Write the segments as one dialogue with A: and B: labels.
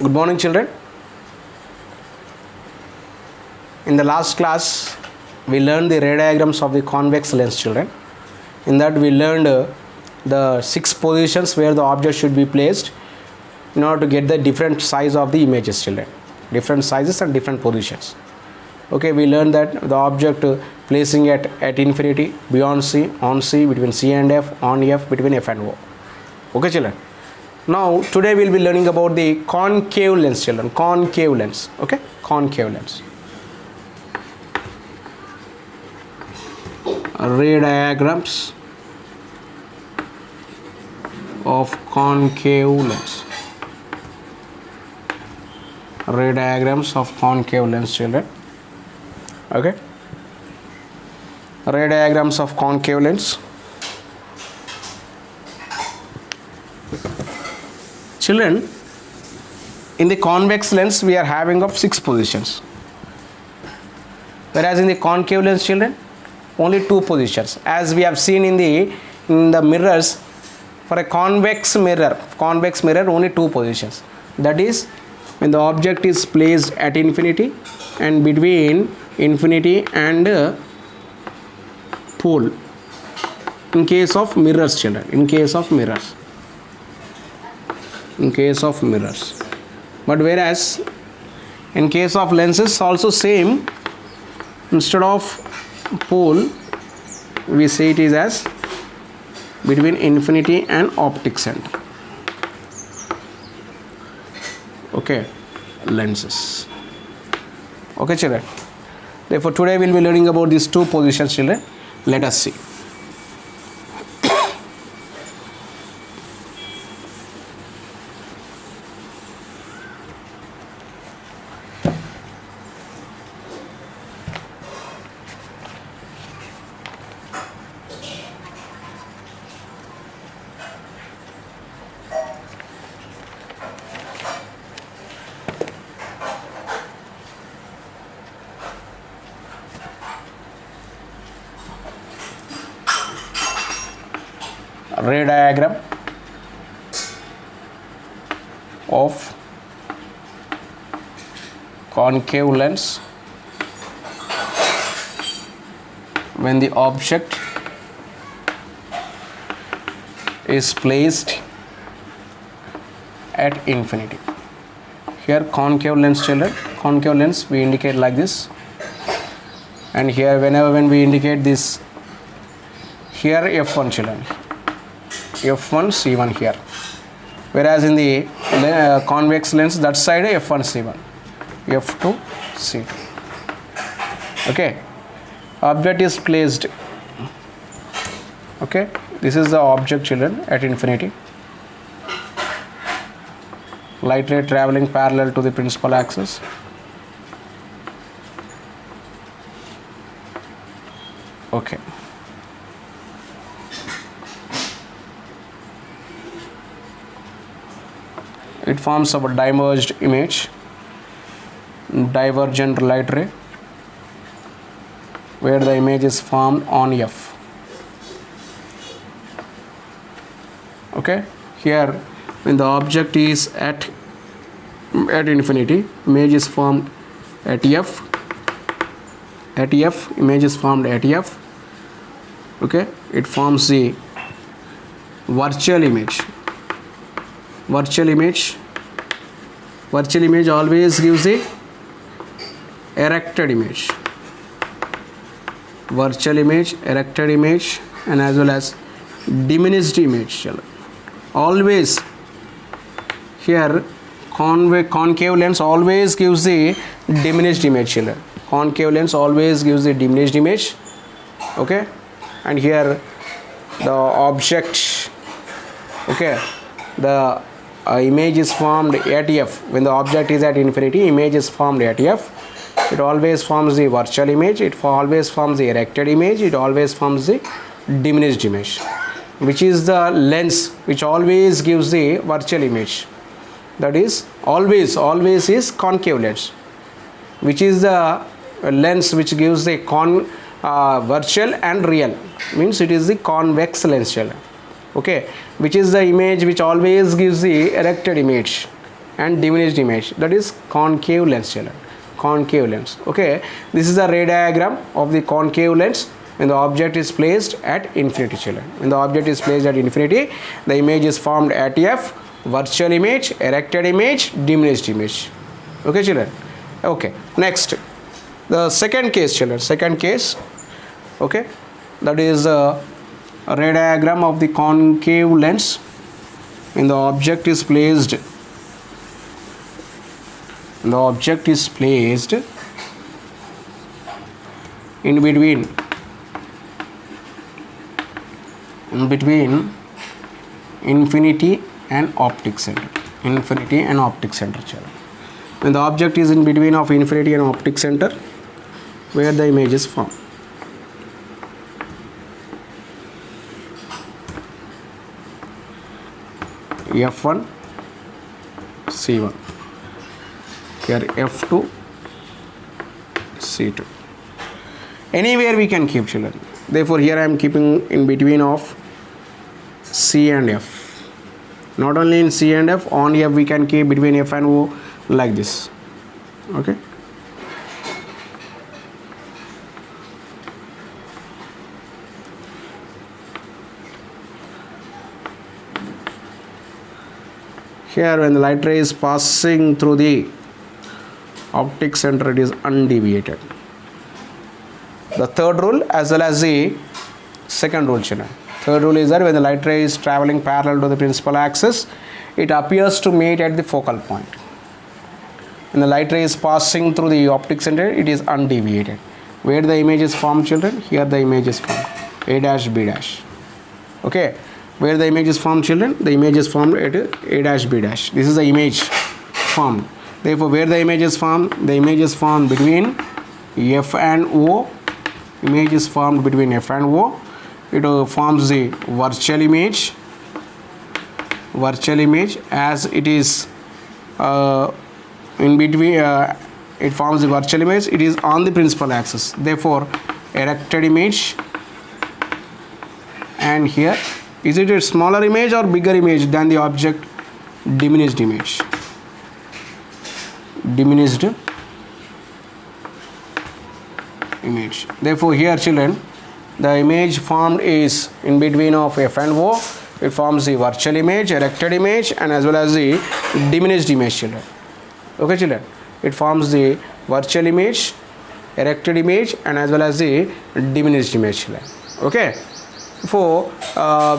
A: Good morning, children. In the last class, we learned the ray diagrams of the convex lens, children. In that, we learned the 6 positions where the object should be placed in order to get the different size of the images, children. Different sizes and different positions. Okay, we learned that the object placing at infinity, beyond C, on C, between C and F, on F, between F and O. Okay, children. Now, today we will be learning about the concave lens, children. Concave lens. Okay, concave lens. Ray diagrams of concave lens. Ray diagrams of concave lens, children. Okay. Ray diagrams of concave lens. Children, in the convex lens we are having of 6 positions, whereas in the concave lens, children, only 2 positions. As we have seen in the mirrors, for a convex mirror only 2 positions. That is, when the object is placed at infinity and between infinity and pole. In case of mirrors, children, in case of mirrors. But whereas in case of lenses also same, instead of pole we say it is as between infinity and optic center. Okay, lenses. Okay, children. Therefore today we will be learning about these 2 positions, children. Let us see. Ray diagram of concave lens when the object is placed at infinity. Here concave lens, children, concave lens we indicate like this, and here when we indicate this, here F1, children, F1 C1 here, whereas in the convex lens that side F1 C1, F2 C2. Okay, object is placed. Okay, this is the object, children, at infinity. Light ray traveling parallel to the principal axis. Okay. It forms a diverged image, divergent light ray, where the image is formed on F. Okay, here when the object is at infinity, image is formed at F. At F, image is formed at F. Okay, it forms the virtual image. Virtual image always gives a erected image. Virtual image, erected image, and as well as diminished image. Always here concave lens always gives the diminished image, children. Concave lens always gives the diminished image. Okay, and here the object, okay, the image is formed at F. When the object is at infinity, image is formed at F. It always forms the virtual image, it always forms the erected image, it always forms the diminished image, which is the lens which always gives the virtual image. That is always is concave lens, which is the lens which gives the virtual and real, means it is the convex lens, children. Okay, which is the image which always gives the erected image, and diminished image, that is concave lens children. Concave lens. Okay, this is a ray diagram of the concave lens when the object is placed at infinity children. When the object is placed at infinity, the image is formed at F, virtual image, erected image, diminished image. Okay children. Okay, next the second case children. Second case, okay, that is a ray diagram of the concave lens when the object is placed in between infinity and optic center. Infinity and optic center children. When the object is in between of infinity and optic center, where the image is formed. F1, C1. Here F2, C2. Anywhere we can keep children. Therefore here I am keeping in between of C and F. Not only in C and F, on F we can keep between F and O like this. Okay. Here when the light ray is passing through the optic center, it is undeviated. The third rule as well as the second rule children. Third rule is that when the light ray is traveling parallel to the principal axis, it appears to meet at the focal point. When the light ray is passing through the optic center, it is undeviated. Where the image is formed children? Here the image is formed, A dash B dash. Okay, where the image is formed children? The image is formed at A dash B dash. This is the image formed. Therefore where the image is formed? The image is formed between F and O. Image is formed between F and O. It forms the virtual image as it is in between, it forms the virtual image, it is on the principal axis. Therefore erected image, and here is it a smaller image or bigger image than the object? Diminished image. Diminished image. Therefore here children, the image formed is in between of F and O. It forms the virtual image, erected image, and as well as the diminished image children. Okay children, it forms the virtual image, erected image, and as well as the diminished image children. Okay. So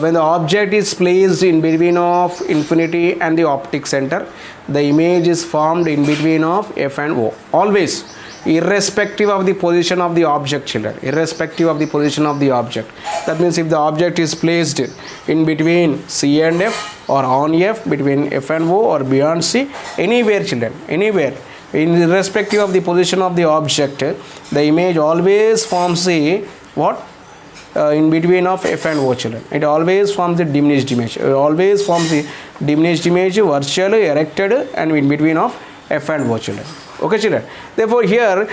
A: when the object is placed in between of infinity and the optic center, the image is formed in between of F and O. Always, irrespective of the position of the object children. Irrespective of the position of the object. That means if the object is placed in between C and F or on F, between F and O or beyond C, anywhere children, anywhere, irrespective of the position of the object, the image always forms the what? In between of F and O children. It always forms the diminished image. It always forms the diminished image, virtual, erected, and in between of F and O children. Okay children. Therefore here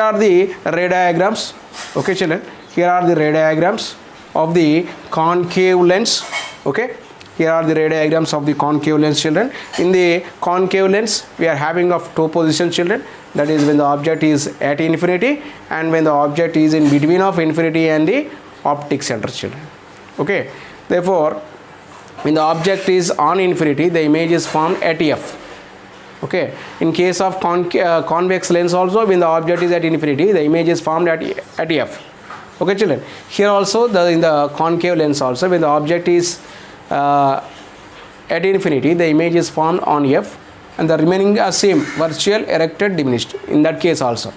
A: are the ray diagrams. Okay children. Here are the ray diagrams of the concave lens. Okay. Here are the ray diagrams of the concave lens children. In the concave lens, we are having of two positions children. That is when the object is at infinity and when the object is in between of infinity and the optic center children. Okay. Therefore when the object is on infinity, the image is formed at F. Okay. In case of convex lens also, when the object is at infinity, the image is formed at F. Okay children. Here also in the concave lens also, when the object is at infinity, the image is formed on F, and the remaining are same, virtual, erected, diminished in that case also.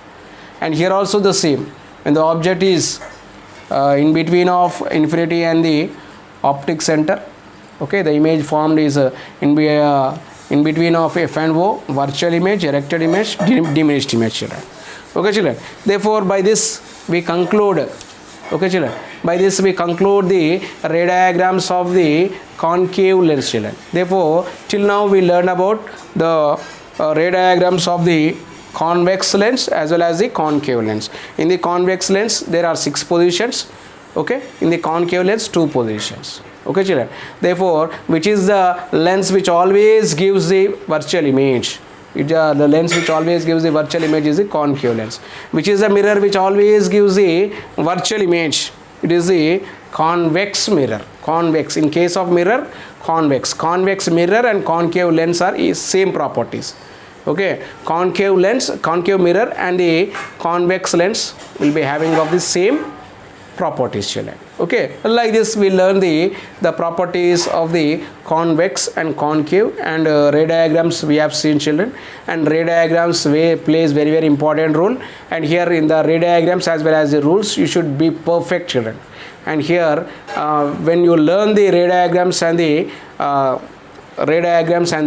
A: And here also the same, when the object is in between of infinity and the optic center, okay, the image formed is in between of F and O, virtual image, erected image, diminished image children. Okay children. Therefore by this we conclude, okay children, by this we conclude the ray diagrams of the concave lens children. Therefore till now we learned about the ray diagrams of the convex lens as well as the concave lens. In the convex lens there are 6 positions, okay, in the concave lens 2 positions. Okay children, therefore which is the lens which always gives the virtual image? The lens which always gives the virtual image is the concave lens. Which is the mirror which always gives the virtual image? It is the convex mirror. Convex, in case of mirror, convex mirror and concave lens are same properties. Okay, concave lens, concave mirror and the convex lens will be having of the same properties children. Okay, like this we learn the properties of the convex and concave, and ray diagrams we have seen children, and ray diagrams plays very important role, and here in the ray diagrams as well as the rules you should be perfect children. And here when you learn the ray diagrams and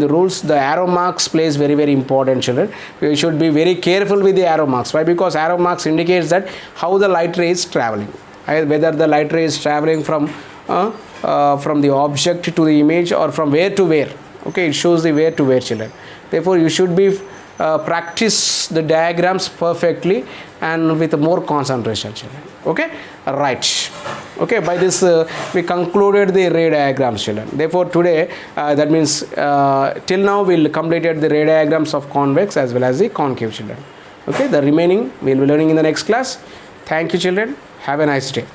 A: the rules, the arrow marks plays very important children. You should be very careful with the arrow marks. Why? Because arrow marks indicates that how the light ray is traveling, whether the light ray is traveling from the object to the image or from where to where. Okay, it shows the where to where children. Therefore you should be practice the diagrams perfectly and with more concentration children. Okay, right. Okay, by this we concluded the ray diagrams children. Therefore today that means till now we'll completed the ray diagrams of convex as well as the concave children. Okay, the remaining we'll be learning in the next class. Thank you children, have a nice day.